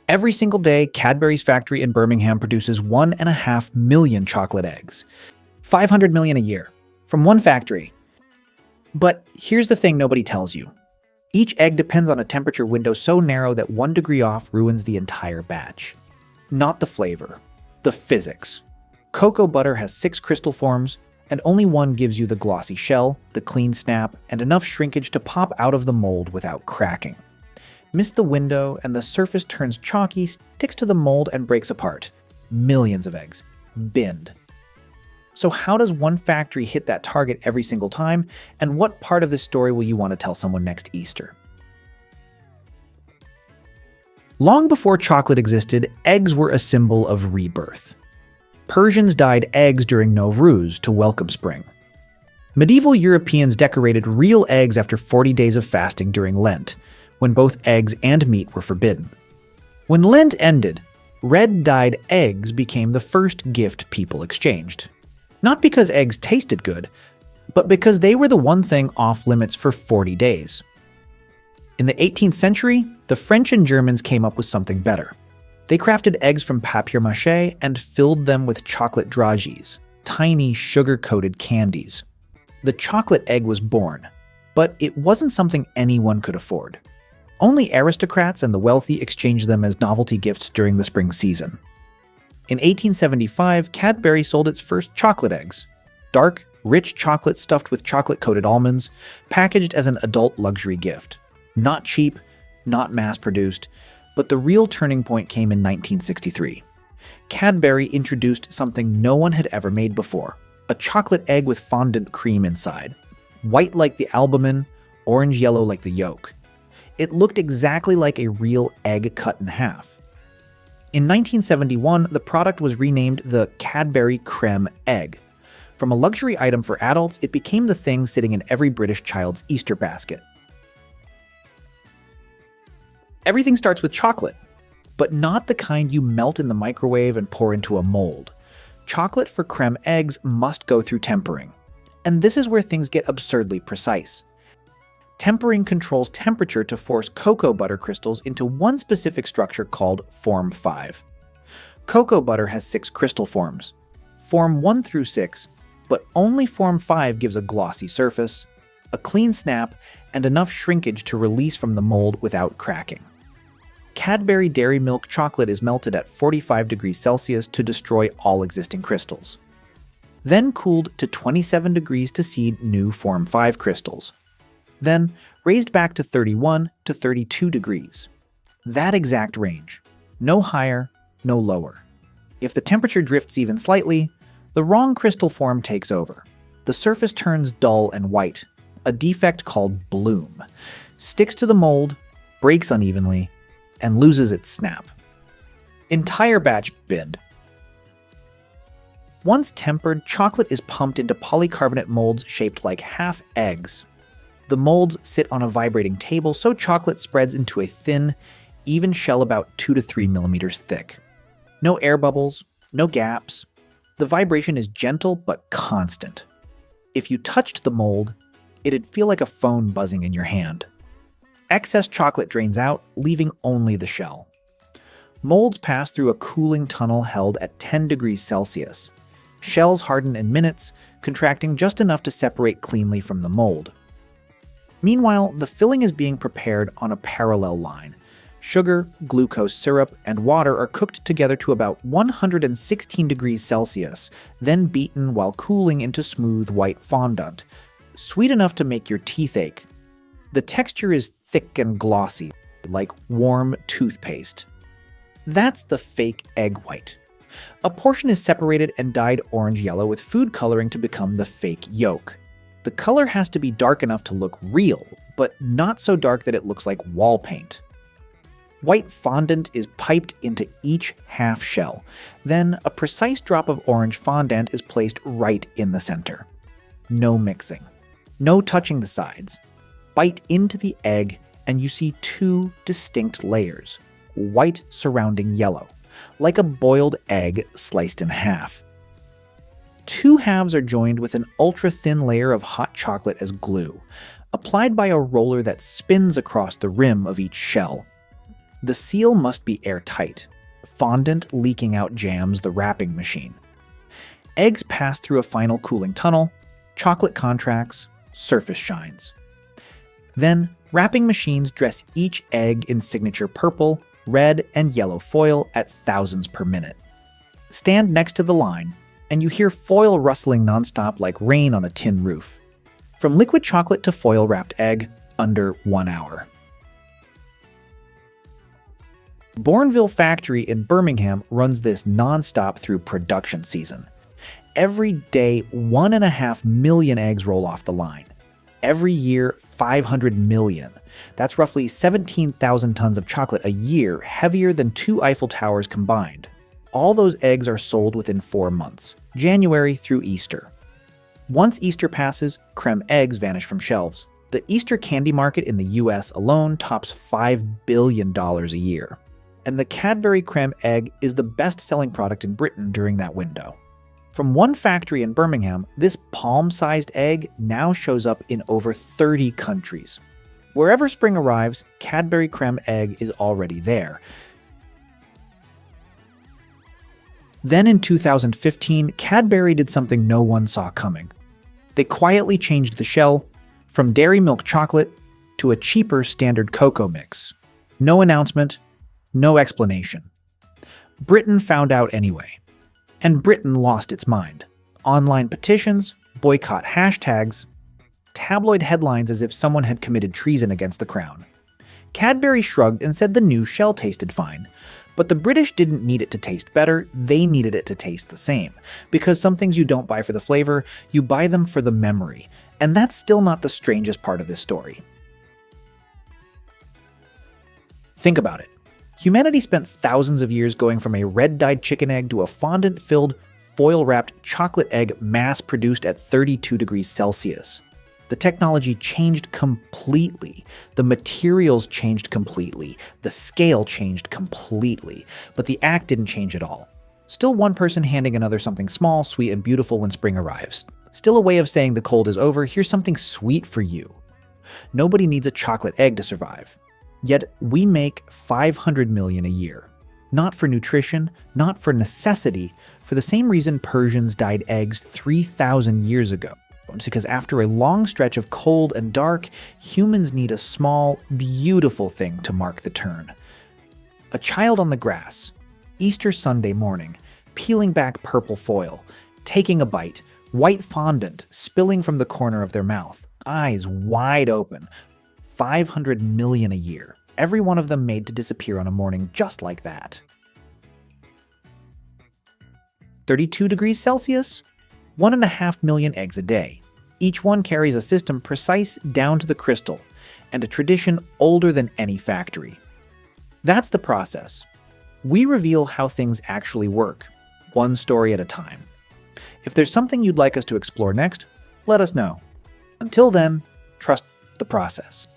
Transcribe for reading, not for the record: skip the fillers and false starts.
Every single day, Cadbury's factory in Birmingham produces 1.5 million chocolate eggs. 500 million a year. From one factory. But here's the thing nobody tells you. Each egg depends on a temperature window so narrow that 1 degree off ruins the entire batch. Not the flavor. The physics. Cocoa butter has 6 crystal forms, and only one gives you the glossy shell, the clean snap, and enough shrinkage to pop out of the mold without cracking. Miss the window, and the surface turns chalky, sticks to the mold, and breaks apart. Millions of eggs. Binned. So how does one factory hit that target every single time, and what part of this story will you want to tell someone next Easter? Long before chocolate existed, eggs were a symbol of rebirth. Persians dyed eggs during Nowruz to welcome spring. Medieval Europeans decorated real eggs after 40 days of fasting during Lent, when both eggs and meat were forbidden. When Lent ended, red dyed eggs became the first gift people exchanged. Not because eggs tasted good, but because they were the one thing off limits for 40 days. In the 18th century, the French and Germans came up with something better. They crafted eggs from papier-mâché and filled them with chocolate dragées, tiny sugar-coated candies. The chocolate egg was born, but it wasn't something anyone could afford. Only aristocrats and the wealthy exchanged them as novelty gifts during the spring season. In 1875, Cadbury sold its first chocolate eggs. Dark, rich chocolate stuffed with chocolate-coated almonds, packaged as an adult luxury gift. Not cheap, not mass-produced, but the real turning point came in 1963. Cadbury introduced something no one had ever made before, a chocolate egg with fondant cream inside. White like the albumin, orange-yellow like the yolk. It looked exactly like a real egg cut in half. In 1971, the product was renamed the Cadbury Creme Egg. From a luxury item for adults, it became the thing sitting in every British child's Easter basket. Everything starts with chocolate, but not the kind you melt in the microwave and pour into a mold. Chocolate for creme eggs must go through tempering. And this is where things get absurdly precise. Tempering controls temperature to force cocoa butter crystals into one specific structure called Form 5. Cocoa butter has 6 crystal forms. Form 1 through 6, but only Form 5 gives a glossy surface, a clean snap, and enough shrinkage to release from the mold without cracking. Cadbury Dairy Milk chocolate is melted at 45 degrees Celsius to destroy all existing crystals. Then cooled to 27 degrees to seed new Form 5 crystals. Then raised back to 31 to 32 degrees. That exact range. No higher, no lower. If the temperature drifts even slightly, the wrong crystal form takes over. The surface turns dull and white, a defect called bloom, sticks to the mold, breaks unevenly, and loses its snap. Entire batch binned. Once tempered, chocolate is pumped into polycarbonate molds shaped like half eggs. The molds sit on a vibrating table so chocolate spreads into a thin, even shell about 2 to 3 millimeters thick. No air bubbles, no gaps. The vibration is gentle but constant. If you touched the mold, it'd feel like a phone buzzing in your hand. Excess chocolate drains out, leaving only the shell. Molds pass through a cooling tunnel held at 10 degrees Celsius. Shells harden in minutes, contracting just enough to separate cleanly from the mold. Meanwhile, the filling is being prepared on a parallel line. Sugar, glucose syrup, and water are cooked together to about 116 degrees Celsius, then beaten while cooling into smooth white fondant, sweet enough to make your teeth ache. The texture is thick and glossy, like warm toothpaste. That's the fake egg white. A portion is separated and dyed orange-yellow with food coloring to become the fake yolk. The color has to be dark enough to look real, but not so dark that it looks like wall paint. White fondant is piped into each half shell. Then a precise drop of orange fondant is placed right in the center. No mixing. No touching the sides. Bite into the egg and you see 2 distinct layers, white surrounding yellow, like a boiled egg sliced in half. 2 halves are joined with an ultra-thin layer of hot chocolate as glue, applied by a roller that spins across the rim of each shell. The seal must be airtight. Fondant leaking out jams the wrapping machine. Eggs pass through a final cooling tunnel, chocolate contracts, surface shines. Then, wrapping machines dress each egg in signature purple, red, and yellow foil at thousands per minute. Stand next to the line, and you hear foil rustling nonstop like rain on a tin roof. From liquid chocolate to foil-wrapped egg, under 1 hour. Bournville factory in Birmingham runs this nonstop through production season. Every day, 1.5 million eggs roll off the line. Every year, 500 million. That's roughly 17,000 tons of chocolate a year, heavier than 2 Eiffel Towers combined. All those eggs are sold within 4 months, January through Easter. Once Easter passes, creme eggs vanish from shelves. The Easter candy market in the US alone tops $5 billion a year. And the Cadbury creme egg is the best-selling product in Britain during that window. From one factory in Birmingham, this palm-sized egg now shows up in over 30 countries. Wherever spring arrives, Cadbury creme egg is already there. Then in 2015, Cadbury did something no one saw coming. They quietly changed the shell from dairy milk chocolate to a cheaper standard cocoa mix. No announcement, no explanation. Britain found out anyway. And Britain lost its mind. Online petitions, boycott hashtags, tabloid headlines as if someone had committed treason against the crown. Cadbury shrugged and said the new shell tasted fine. But the British didn't need it to taste better, they needed it to taste the same. Because some things you don't buy for the flavor, you buy them for the memory. And that's still not the strangest part of this story. Think about it. Humanity spent thousands of years going from a red-dyed chicken egg to a fondant-filled, foil-wrapped chocolate egg mass-produced at 32 degrees Celsius. The technology changed completely. The materials changed completely. The scale changed completely. But the act didn't change at all. Still one person handing another something small, sweet, and beautiful when spring arrives. Still a way of saying the cold is over, here's something sweet for you. Nobody needs a chocolate egg to survive. Yet we make 500 million a year. Not for nutrition, not for necessity, for the same reason Persians dyed eggs 3,000 years ago. It's because after a long stretch of cold and dark, humans need a small, beautiful thing to mark the turn. A child on the grass, Easter Sunday morning, peeling back purple foil, taking a bite, white fondant spilling from the corner of their mouth, eyes wide open. 500 million a year. Every one of them made to disappear on a morning just like that. 32 degrees Celsius? 1.5 million eggs a day. Each one carries a system precise down to the crystal, and a tradition older than any factory. That's the process. We reveal how things actually work, one story at a time. If there's something you'd like us to explore next, let us know. Until then, trust the process.